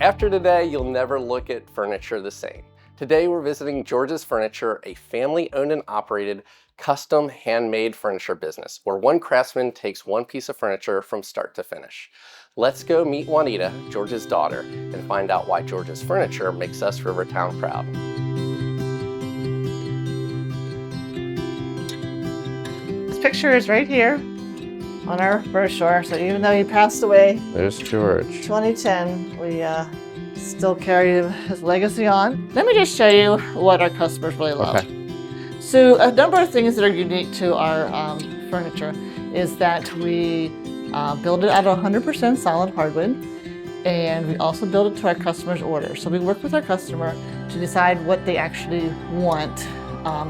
After today, you'll never look at furniture the same. Today we're visiting George's Furniture, a family-owned and operated custom handmade furniture business where one craftsman takes one piece of furniture from start to finish. Let's go meet Juanita, George's daughter, and find out why George's Furniture makes us Rivertown proud. This picture is right here on our brochure, so even though he passed away, There's George. 2010, we still carry his legacy on. Let me just show you what our customers really love. Okay. So a number of things that are unique to our furniture is that we build it out of 100% solid hardwood, and we also build it to our customers' order. So we work with our customer to decide what they actually want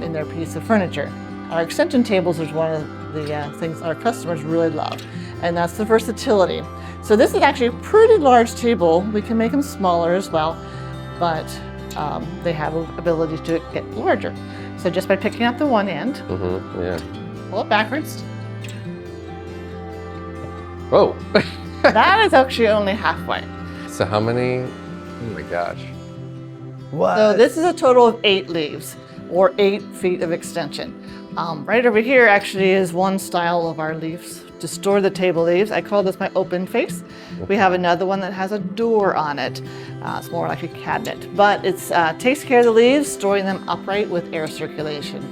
in their piece of furniture. Our extension tables is one of the things our customers really love, and that's the versatility. So this is actually a pretty large table. We can make them smaller as well, but they have an ability to get larger. So just by picking up the one end, pull it backwards. Whoa! That is actually only halfway. So how many? Oh my gosh. What? So this is a total of 8 leaves, or 8 feet of extension. Right over here actually is one style of our leaves to store the table leaves. I call this my open face. We have another one that has a door on it. It's more like a cabinet, but it takes care of the leaves, storing them upright with air circulation,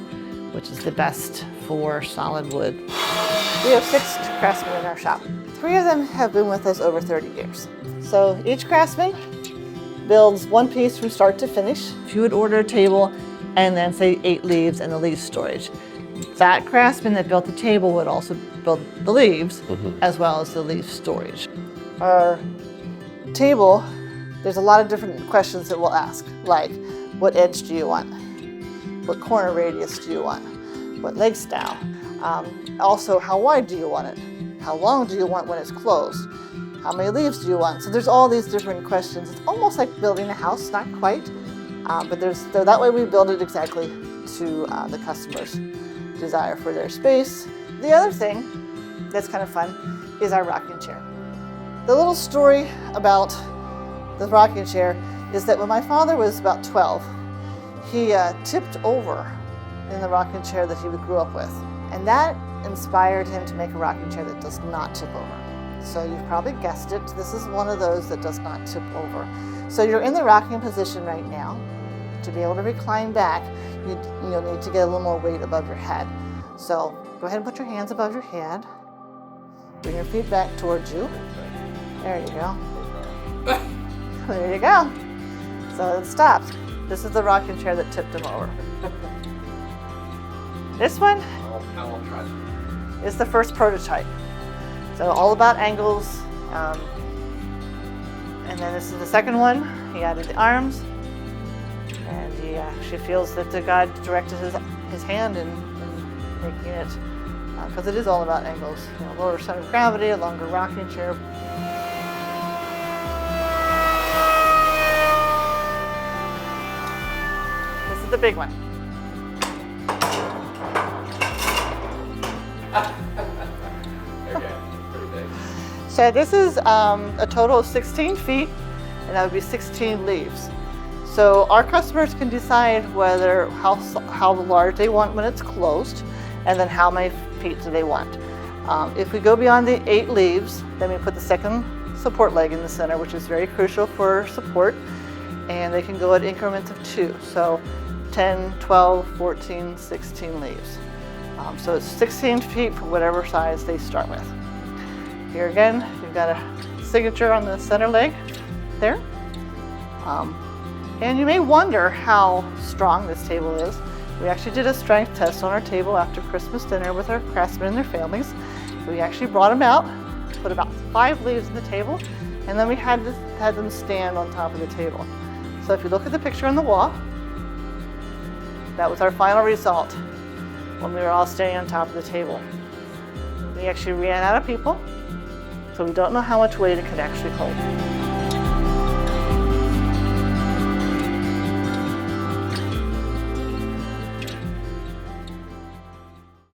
which is the best for solid wood. We have 6 craftsmen in our shop. 3 of them have been with us over 30 years. So each craftsman builds one piece from start to finish. If you would order a table and then say 8 leaves and the leaf storage, that craftsman that built the table would also build the leaves as well as the leaf storage. Our table, there's a lot of different questions that we'll ask, like what edge do you want? What corner radius do you want? What leg style? Also, how wide do you want it? How long do you want when it's closed? How many leaves do you want? So there's all these different questions. It's almost like building a house, not quite, but that way we build it exactly to the customer's desire for their space. The other thing that's kind of fun is our rocking chair. The little story about the rocking chair is that when my father was about 12, he tipped over in the rocking chair that he grew up with. And that inspired him to make a rocking chair that does not tip over. So you've probably guessed it, this is one of those that does not tip over. So you're in the rocking position right now. To be able to recline back, you'll need to get a little more weight above your head. So go ahead and put your hands above your head. Bring your feet back towards you. There you go. There you go. So it stopped. This is the rocking chair that tipped him over. This one is the first prototype. So all about angles. And then this is the second one. He added the arms. And he actually feels that the God directed his hand in making it, because it is all about angles. Lower center of gravity, a longer rocking chair. This is the big one. Okay, pretty big. So this is a total of 16 feet, and that would be 16 leaves. So our customers can decide how large they want when it's closed, and then how many feet do they want. If we go beyond the 8 leaves, then we put the second support leg in the center, which is very crucial for support, and they can go at increments of 2. So 10, 12, 14, 16 leaves. So it's 16 feet for whatever size they start with. Here again, you've got a signature on the center leg there. And you may wonder how strong this table is. We actually did a strength test on our table after Christmas dinner with our craftsmen and their families. We actually brought them out, put about 5 leaves in the table, and then we had them stand on top of the table. So if you look at the picture on the wall, that was our final result when we were all standing on top of the table. We actually ran out of people, so we don't know how much weight it could actually hold.